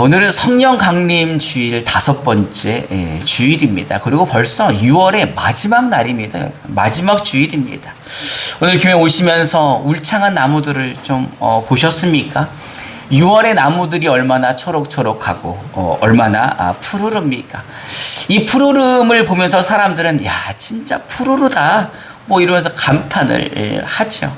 오늘은 성령 강림 주일 5번째 주일입니다. 그리고 벌써 6월의 마지막 날입니다. 마지막 주일입니다. 오늘 교회 오시면서 울창한 나무들을 좀 보셨습니까? 6월의 나무들이 얼마나 초록초록하고 얼마나 푸르릅니까? 이 푸르름을 보면서 사람들은 야 진짜 푸르르다 뭐 이러면서 감탄을 하죠.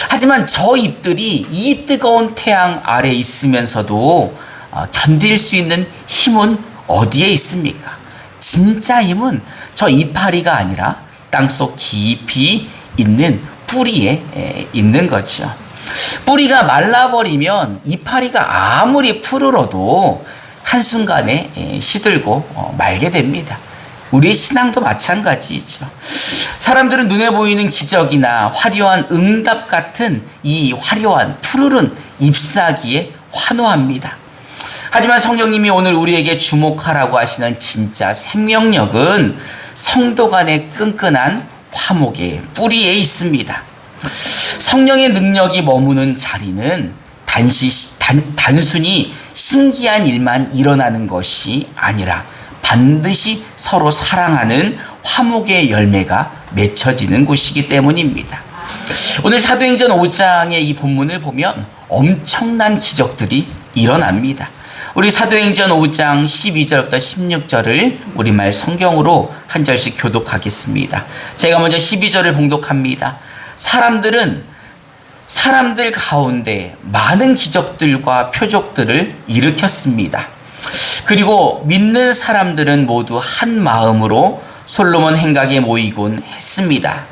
하지만 저 잎들이 이 뜨거운 태양 아래 있으면서도 견딜 수 있는 힘은 어디에 있습니까? 진짜 힘은 저 이파리가 아니라 땅속 깊이 있는 뿌리에 있는 거죠. 뿌리가 말라버리면 이파리가 아무리 푸르러도 한순간에 시들고 말게 됩니다. 우리의 신앙도 마찬가지죠. 사람들은 눈에 보이는 기적이나 화려한 응답 같은 이 화려한 푸르른 잎사귀에 환호합니다. 하지만 성령님이 오늘 우리에게 주목하라고 하시는 진짜 생명력은 성도 간의 끈끈한 화목의 뿌리에 있습니다. 성령의 능력이 머무는 자리는 단순히 신기한 일만 일어나는 것이 아니라 반드시 서로 사랑하는 화목의 열매가 맺혀지는 곳이기 때문입니다. 오늘 사도행전 5장의 이 본문을 보면 엄청난 기적들이 일어납니다. 우리 사도행전 5장 12절부터 16절을 우리말 성경으로 한 절씩 교독하겠습니다. 제가 먼저 12절을 봉독합니다. 사람들 가운데 많은 기적들과 표적들을 일으켰습니다. 그리고 믿는 사람들은 모두 한 마음으로 솔로몬 행각에 모이곤 했습니다.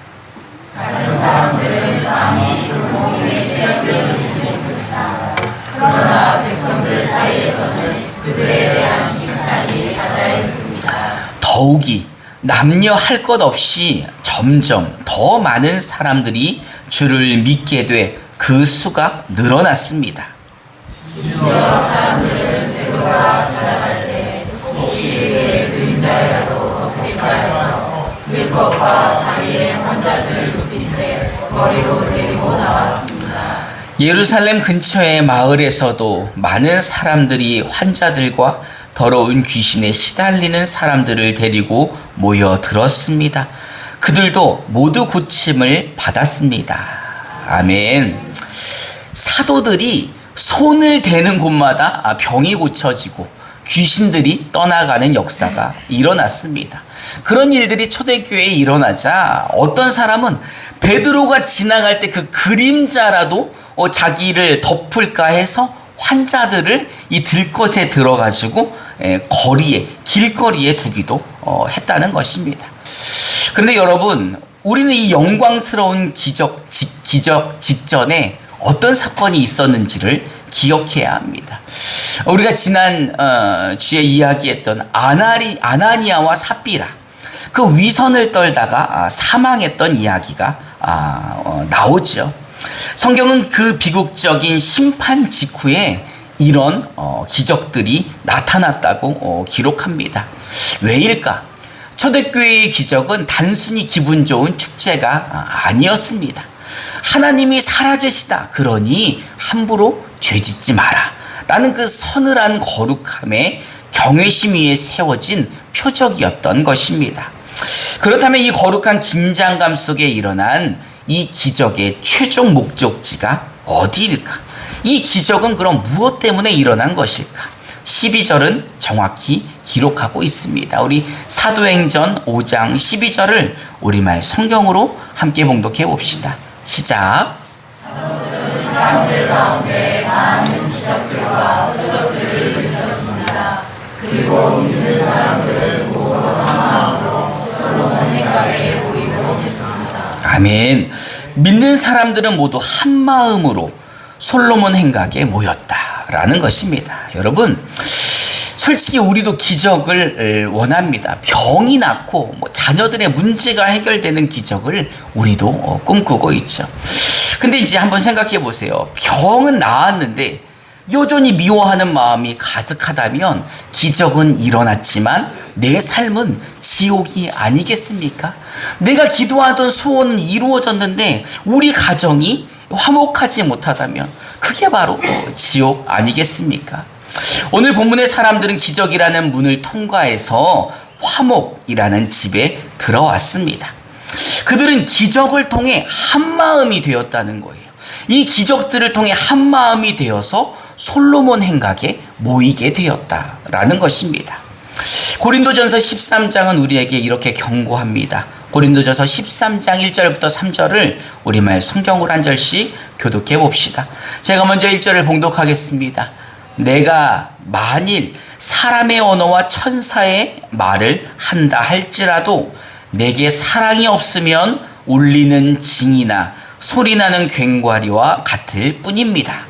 다른 사람들은 감히 그 모임에 빼앗기지 못했으나 그러나 백성들 사이에서는 그들에 대한 칭찬이 자자했습니다. 더욱이 남녀 할 것 없이 점점 더 많은 사람들이 주를 믿게 돼 그 수가 늘어났습니다. 심지어 사람들은 베드로가 자라날 때 혹시 그의 그림자라도 덮릴까해서 들것과 자기의 환자들을 눕힌 채 거리로 데리고 나왔습니다. 예루살렘 근처의 마을에서도 많은 사람들이 환자들과 더러운 귀신에 시달리는 사람들을 데리고 모여들었습니다. 그들도 모두 고침을 받았습니다. 아멘. 사도들이 손을 대는 곳마다 병이 고쳐지고 귀신들이 떠나가는 역사가 일어났습니다. 그런 일들이 초대교회에 일어나자 어떤 사람은 베드로가 지나갈 때 그 그림자라도 자기를 덮을까 해서 환자들을 이 들것에 들어가지고 길거리에 두기도 했다는 것입니다. 그런데 여러분, 우리는 이 영광스러운 기적 직전에 어떤 사건이 있었는지를 기억해야 합니다. 우리가 지난 주에 이야기했던 아나니아와 삽비라, 그 위선을 떨다가 사망했던 이야기가 나오죠. 성경은 그 비극적인 심판 직후에 이런 기적들이 나타났다고 기록합니다. 왜일까? 초대교회의 기적은 단순히 기분 좋은 축제가 아니었습니다. 하나님이 살아계시다, 그러니 함부로 죄짓지 마라 라는 그 서늘한 거룩함에 경외심 위에 세워진 표적이었던 것입니다. 그렇다면 이 거룩한 긴장감 속에 일어난 이 기적의 최종 목적지가 어디일까? 이 기적은 그럼 무엇 때문에 일어난 것일까? 12절은 정확히 기록하고 있습니다. 우리 사도행전 5장 12절을 우리말 성경으로 함께 봉독해 봅시다. 시작. 사람들 가운데 많은 기적들과 표적들을 일으켰습니다. 그리고 믿는 사람들은 모두 한 마음으로 솔로몬 행각에 모이고 했습니다. 아멘. 믿는 사람들은 모두 한 마음으로 솔로몬 행각에 모였다라는 것입니다. 여러분, 솔직히 우리도 기적을 원합니다. 병이 낫고 자녀들의 문제가 해결되는 기적을 우리도 꿈꾸고 있죠. 근데 이제 한번 생각해 보세요. 병은 나았는데 여전히 미워하는 마음이 가득하다면 기적은 일어났지만 내 삶은 지옥이 아니겠습니까? 내가 기도하던 소원은 이루어졌는데 우리 가정이 화목하지 못하다면 그게 바로 지옥 아니겠습니까? 오늘 본문의 사람들은 기적이라는 문을 통과해서 화목이라는 집에 들어왔습니다. 그들은 기적을 통해 한마음이 되었다는 거예요. 이 기적들을 통해 한마음이 되어서 솔로몬 행각에 모이게 되었다라는 것입니다. 고린도전서 13장은 우리에게 이렇게 경고합니다. 고린도전서 13장 1절부터 3절을 우리말 성경으로 한 절씩 교독해 봅시다. 제가 먼저 1절을 봉독하겠습니다. 내가 만일 사람의 언어와 천사의 말을 한다 할지라도 내게 사랑이 없으면 울리는 징이나 소리나는 괭과리와 같을 뿐입니다.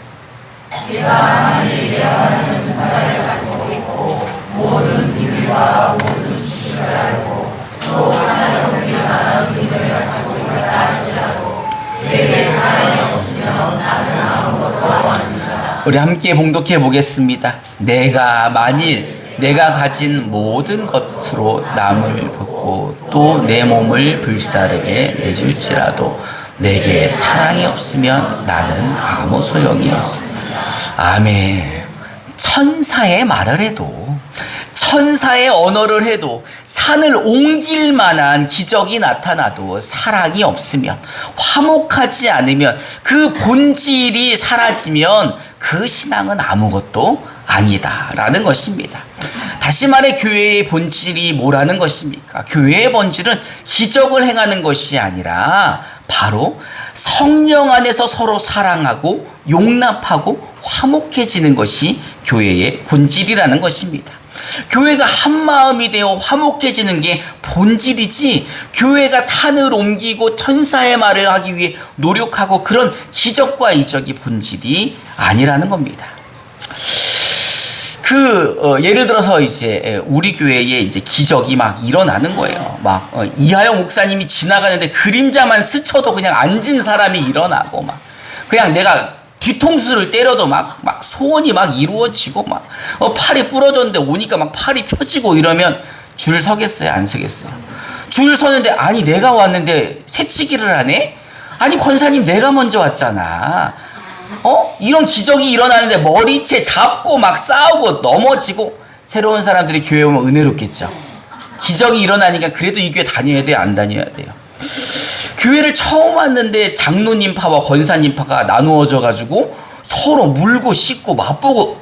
내가 만일 예언하는 은사를 가지고 있고 모든 비밀과 모든 지식을 알고 또 하나님을 위한 믿음을 가지고 있다 할지라도 내게 사랑이 없으면 나는 아무것도 아닙니다. 우리 함께 봉독해 보겠습니다. 내가 만일 내가 가진 모든 것으로 남을 벗고 또 내 몸을 불사르게 내줄지라도 내게 사랑이 없으면 나는 아무 소용이 없습니다. 아멘. 천사의 말을 해도, 천사의 언어를 해도, 산을 옮길 만한 기적이 나타나도 사랑이 없으면, 화목하지 않으면, 그 본질이 사라지면 그 신앙은 아무것도 아니다라는 것입니다. 다시 말해 교회의 본질이 뭐라는 것입니까? 교회의 본질은 기적을 행하는 것이 아니라 바로 성령 안에서 서로 사랑하고 용납하고 화목해지는 것이 교회의 본질이라는 것입니다. 교회가 한마음이 되어 화목해지는 게 본질이지, 교회가 산을 옮기고 천사의 말을 하기 위해 노력하고 그런 기적과 이적이 본질이 아니라는 겁니다. 예를 들어서 이제 우리 교회에 이제 기적이 막 일어나는 거예요. 이하영 목사님이 지나가는데 그림자만 스쳐도 그냥 앉은 사람이 일어나고 그냥 내가 뒤통수를 때려도 막 소원이 막 이루어지고 팔이 부러졌는데 오니까 막 팔이 펴지고 이러면 줄 서겠어요? 안 서겠어요? 줄 서는데 아니 내가 왔는데 새치기를 하네? 아니 권사님 내가 먼저 왔잖아. 이런 기적이 일어나는데 머리채 잡고 막 싸우고 넘어지고, 새로운 사람들이 교회 오면 은혜롭겠죠. 기적이 일어나니까 그래도 이 교회 다녀야 돼요? 안 다녀야 돼요? 교회를 처음 왔는데 장로님 파와 권사님 파가 나누어져 가지고 서로 물고 씻고 맛보고,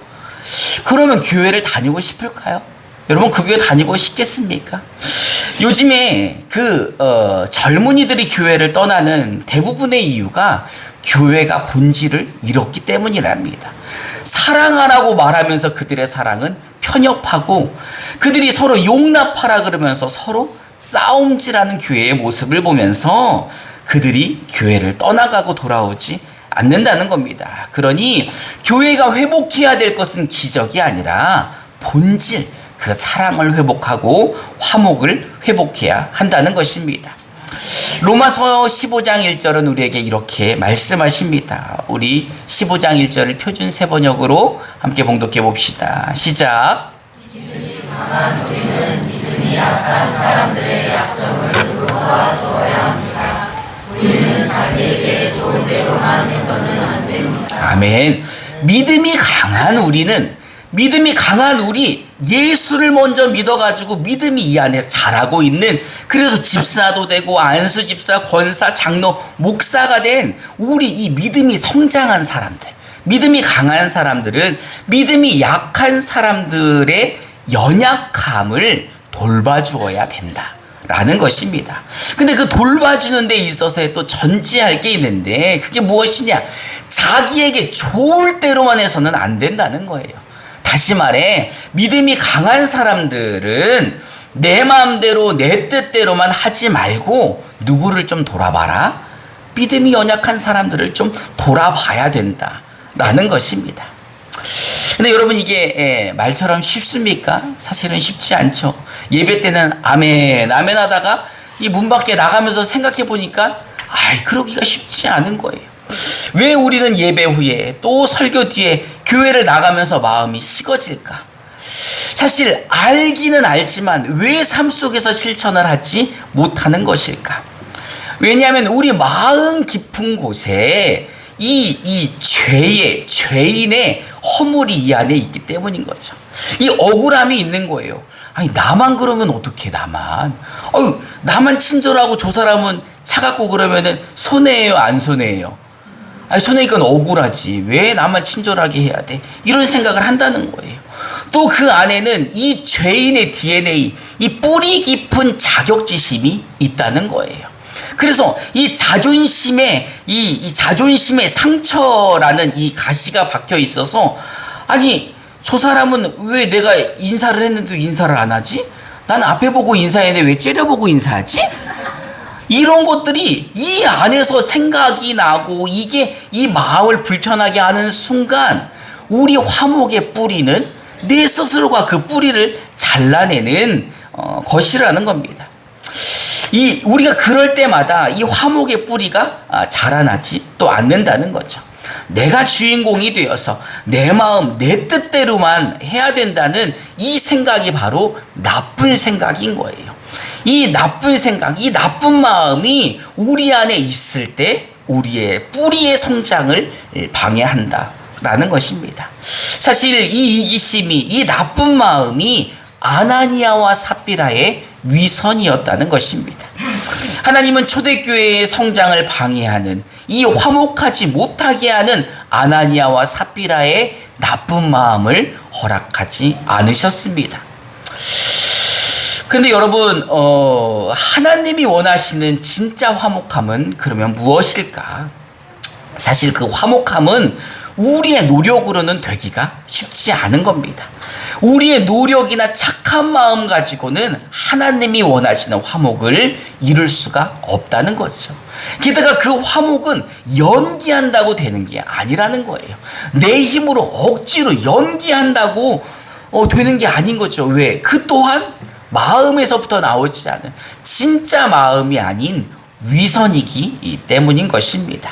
그러면 교회를 다니고 싶을까요? 여러분 그 교회 다니고 싶겠습니까? 요즘에 젊은이들이 교회를 떠나는 대부분의 이유가 교회가 본질을 잃었기 때문이랍니다. 사랑하라고 말하면서 그들의 사랑은 편협하고, 그들이 서로 용납하라 그러면서 서로 싸움질하는 교회의 모습을 보면서 그들이 교회를 떠나가고 돌아오지 않는다는 겁니다. 그러니 교회가 회복해야 될 것은 기적이 아니라 본질, 그 사랑을 회복하고 화목을 회복해야 한다는 것입니다. 로마서 15장 1절은 우리에게 이렇게 말씀하십니다. 우리 15장 1절을 표준 세번역으로 함께 봉독해 봅시다. 시작. 믿음이 강한 우리는 믿음이 약한 사람들의 약점을 돌보아주어야 합니다. 우리는 자기에게 좋은 대로만 해서는 안 됩니다. 아멘. 믿음이 강한 우리, 예수를 먼저 믿어가지고 믿음이 이 안에 자라고 있는, 그래서 집사도 되고 안수집사, 권사, 장로, 목사가 된 우리 이 믿음이 성장한 사람들, 믿음이 강한 사람들은 믿음이 약한 사람들의 연약함을 돌봐주어야 된다라는 것입니다. 근데 그 돌봐주는 데 있어서 또 전제할 게 있는데, 그게 무엇이냐? 자기에게 좋을 대로만 해서는 안 된다는 거예요. 다시 말해 믿음이 강한 사람들은 내 마음대로 내 뜻대로만 하지 말고 누구를 좀 돌아봐라? 믿음이 연약한 사람들을 좀 돌아봐야 된다라는 것입니다. 근데 여러분 이게 말처럼 쉽습니까? 사실은 쉽지 않죠. 예배 때는 아멘 아멘 하다가 이 문 밖에 나가면서 생각해 보니까 그러기가 쉽지 않은 거예요. 왜 우리는 예배 후에 또 설교 뒤에 교회를 나가면서 마음이 식어질까? 사실 알기는 알지만 왜 삶 속에서 실천을 하지 못하는 것일까? 왜냐하면 우리 마음 깊은 곳에 이 죄인의 허물이 이 안에 있기 때문인 거죠. 이 억울함이 있는 거예요. 아니, 나만 그러면 어떡해, 나만 친절하고 저 사람은 차갑고 그러면은 손해예요, 안 손해예요? 아니, 손해니까 억울하지. 왜 나만 친절하게 해야 돼? 이런 생각을 한다는 거예요. 또 그 안에는 이 죄인의 DNA, 이 뿌리 깊은 자격지심이 있다는 거예요. 그래서 이 자존심의 상처라는 이 가시가 박혀 있어서, 아니, 저 사람은 왜 내가 인사를 했는데도 인사를 안 하지? 난 앞에 보고 인사했는데 왜 째려보고 인사하지? 이런 것들이 이 안에서 생각이 나고, 이게 이 마음을 불편하게 하는 순간 우리 화목의 뿌리는 내 스스로가 그 뿌리를 잘라내는 것이라는 겁니다. 우리가 그럴 때마다 이 화목의 뿌리가 자라나지 또 않는다는 거죠. 내가 주인공이 되어서 내 마음, 내 뜻대로만 해야 된다는 이 생각이 바로 나쁜 생각인 거예요. 이 나쁜 생각, 이 나쁜 마음이 우리 안에 있을 때 우리의 뿌리의 성장을 방해한다라는 것입니다. 사실 이 이기심이, 이 나쁜 마음이 아나니아와 삽비라의 위선이었다는 것입니다. 하나님은 초대교회의 성장을 방해하는, 이 화목하지 못하게 하는 아나니아와 삽비라의 나쁜 마음을 허락하지 않으셨습니다. 그런데 여러분, 하나님이 원하시는 진짜 화목함은 그러면 무엇일까? 사실 그 화목함은 우리의 노력으로는 되기가 쉽지 않은 겁니다. 우리의 노력이나 착한 마음 가지고는 하나님이 원하시는 화목을 이룰 수가 없다는 거죠. 게다가 그 화목은 연기한다고 되는 게 아니라는 거예요. 내 힘으로 억지로 연기한다고 되는 게 아닌 거죠. 왜? 그 또한 마음에서부터 나오지 않은 진짜 마음이 아닌 위선이기 때문인 것입니다.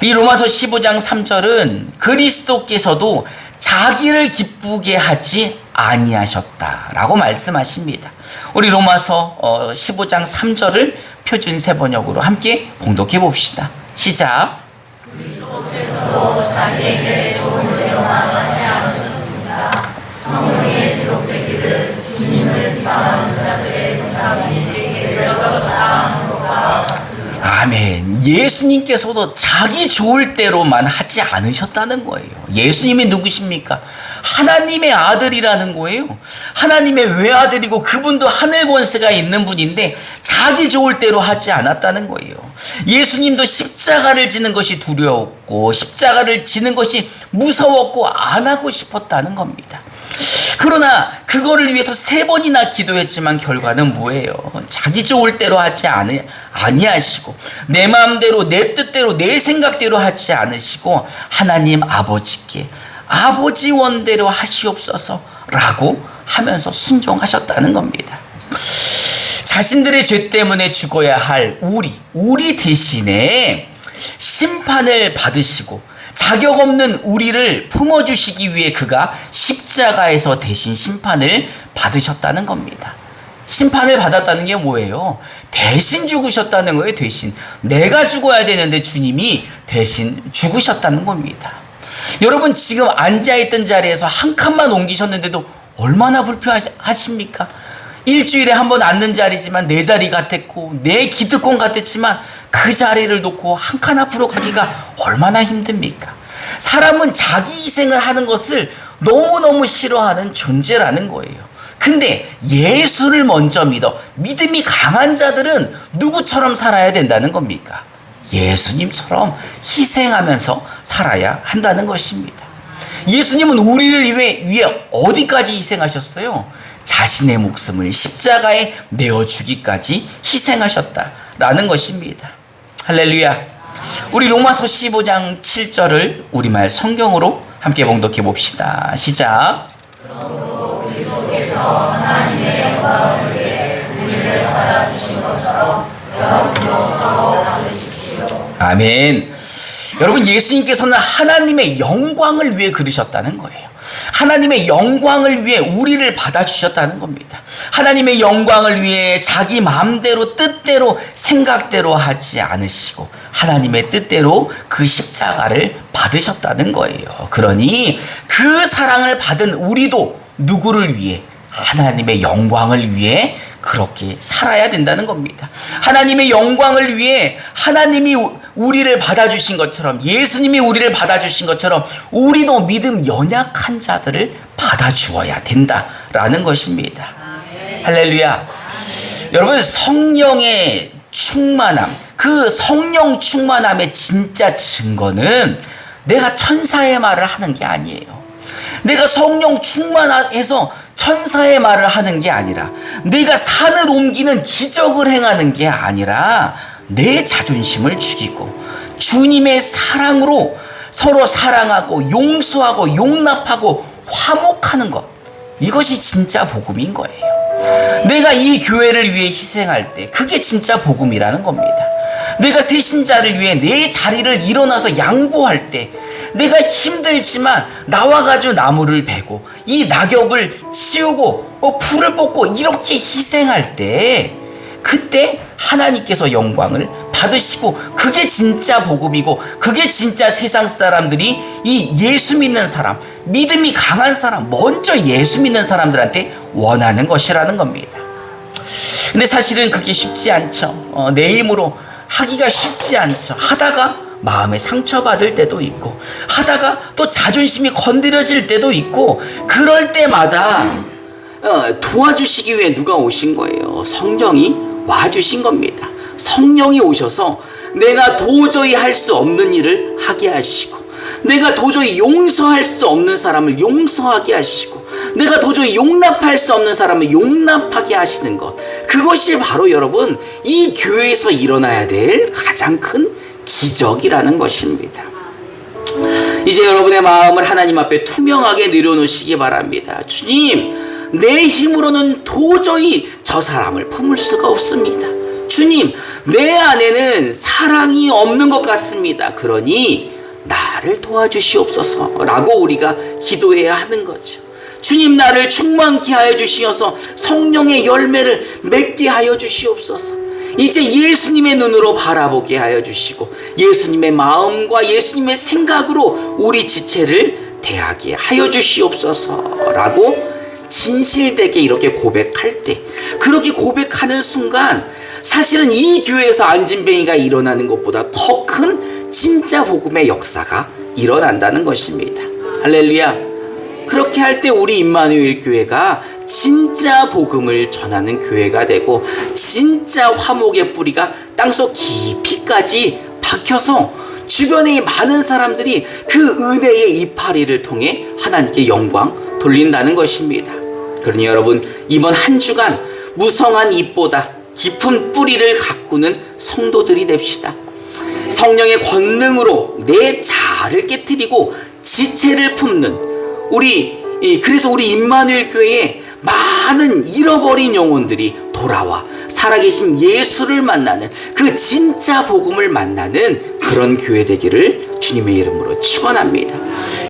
이 로마서 15장 3절은 그리스도께서도 자기를 기쁘게 하지 아니하셨다라고 말씀하십니다. 우리 로마서 15장 3절을 표준 세번역으로 함께 봉독해 봅시다. 시작. 그리스도께서도 자기에게 좋은 대로만 하지 않으셨습니다. 성경에 기록되기를 주님을 비방하는 자들의 분담이 되었다. 아멘. 예수님께서도 자기 좋을 대로만 하지 않으셨다는 거예요. 예수님이 누구십니까? 하나님의 아들이라는 거예요. 하나님의 외아들이고 그분도 하늘 권세가 있는 분인데 자기 좋을 대로 하지 않았다는 거예요. 예수님도 십자가를 지는 것이 두려웠고 십자가를 지는 것이 무서웠고 안 하고 싶었다는 겁니다. 그러나 그거를 위해서 3번이나 기도했지만 결과는 뭐예요? 자기 좋을 대로 하지 아니하시고 내 마음대로 내 뜻대로 내 생각대로 하지 않으시고 하나님 아버지께 아버지 원대로 하시옵소서라고 하면서 순종하셨다는 겁니다. 자신들의 죄 때문에 죽어야 할 우리 대신에 심판을 받으시고 자격 없는 우리를 품어주시기 위해 그가 십자가에서 대신 심판을 받으셨다는 겁니다. 심판을 받았다는 게 뭐예요? 대신 죽으셨다는 거예요. 대신. 내가 죽어야 되는데 주님이 대신 죽으셨다는 겁니다. 여러분 지금 앉아있던 자리에서 한 칸만 옮기셨는데도 얼마나 불편하십니까? 일주일에 한 번 앉는 자리지만 내 자리 같았고 내 기득권 같았지만 그 자리를 놓고 한 칸 앞으로 가기가 얼마나 힘듭니까? 사람은 자기 희생을 하는 것을 너무너무 싫어하는 존재라는 거예요. 근데 예수를 먼저 믿음이 강한 자들은 누구처럼 살아야 된다는 겁니까? 예수님처럼 희생하면서 살아야 한다는 것입니다. 예수님은 우리를 위해 어디까지 희생하셨어요? 자신의 목숨을 십자가에 내어주기까지 희생하셨다라는 것입니다. 할렐루야. 우리 로마서 15장 7절을 우리말 성경으로 함께 봉독해 봅시다. 시작. 그러므로 그리스도께서 하나님의 영광을 위해 우리를 받아주신 것처럼 여러분도 서로 받으십시오. 아멘. 여러분 예수님께서는 하나님의 영광을 위해 그러셨다는 거예요. 하나님의 영광을 위해 우리를 받아주셨다는 겁니다. 하나님의 영광을 위해 자기 마음대로 뜻대로 생각대로 하지 않으시고 하나님의 뜻대로 그 십자가를 받으셨다는 거예요. 그러니 그 사랑을 받은 우리도 누구를 위해? 하나님의 영광을 위해 그렇게 살아야 된다는 겁니다. 하나님의 영광을 위해 하나님이 우리를 받아주신 것처럼, 예수님이 우리를 받아주신 것처럼 우리도 믿음 연약한 자들을 받아주어야 된다라는 것입니다. 할렐루야. 여러분, 성령의 충만함, 그 성령 충만함의 진짜 증거는 내가 천사의 말을 하는 게 아니에요. 내가 성령 충만해서 천사의 말을 하는 게 아니라, 내가 산을 옮기는 기적을 행하는 게 아니라 내 자존심을 죽이고 주님의 사랑으로 서로 사랑하고 용서하고 용납하고 화목하는 것, 이것이 진짜 복음인 거예요. 내가 이 교회를 위해 희생할 때 그게 진짜 복음이라는 겁니다. 내가 새신자를 위해 내 자리를 일어나서 양보할 때, 내가 힘들지만 나와가지고 나무를 베고 이 낙엽을 치우고 풀을 뽑고 이렇게 희생할 때, 그때 하나님께서 영광을 받으시고 그게 진짜 복음이고 그게 진짜 세상 사람들이 이 예수 믿는 사람, 믿음이 강한 사람, 먼저 예수 믿는 사람들한테 원하는 것이라는 겁니다. 근데 사실은 그게 쉽지 않죠. 내 힘으로 하기가 쉽지 않죠. 하다가 마음에 상처받을 때도 있고 하다가 또 자존심이 건드려질 때도 있고, 그럴 때마다 도와주시기 위해 누가 오신 거예요? 성령이 와주신 겁니다. 성령이 오셔서 내가 도저히 할 수 없는 일을 하게 하시고, 내가 도저히 용서할 수 없는 사람을 용서하게 하시고, 내가 도저히 용납할 수 없는 사람을 용납하게 하시는 것, 그것이 바로 여러분 이 교회에서 일어나야 될 가장 큰 기적이라는 것입니다. 이제 여러분의 마음을 하나님 앞에 투명하게 내려놓으시기 바랍니다. 주님, 내 힘으로는 도저히 저 사람을 품을 수가 없습니다. 주님, 내 안에는 사랑이 없는 것 같습니다. 그러니 나를 도와주시옵소서 라고 우리가 기도해야 하는 거죠. 주님, 나를 충만케 하여 주시어서 성령의 열매를 맺게 하여 주시옵소서. 이제 예수님의 눈으로 바라보게 하여 주시고 예수님의 마음과 예수님의 생각으로 우리 지체를 대하게 하여 주시옵소서 라고 진실되게 이렇게 고백할 때, 그렇게 고백하는 순간 사실은 이 교회에서 안진뱅이가 일어나는 것보다 더 큰 진짜 복음의 역사가 일어난다는 것입니다. 할렐루야. 그렇게 할 때 우리 임마누엘 교회가 진짜 복음을 전하는 교회가 되고 진짜 화목의 뿌리가 땅속 깊이까지 박혀서 주변의 많은 사람들이 그 은혜의 이파리를 통해 하나님께 영광 돌린다는 것입니다. 그러니 여러분, 이번 한 주간 무성한 잎보다 깊은 뿌리를 가꾸는 성도들이 됩시다. 성령의 권능으로 내 자아를 깨트리고 지체를 품는 그래서 우리 임마누엘 교회에 많은 잃어버린 영혼들이 돌아와 살아계신 예수를 만나는, 그 진짜 복음을 만나는 그런 교회 되기를 주님의 이름으로 축원합니다.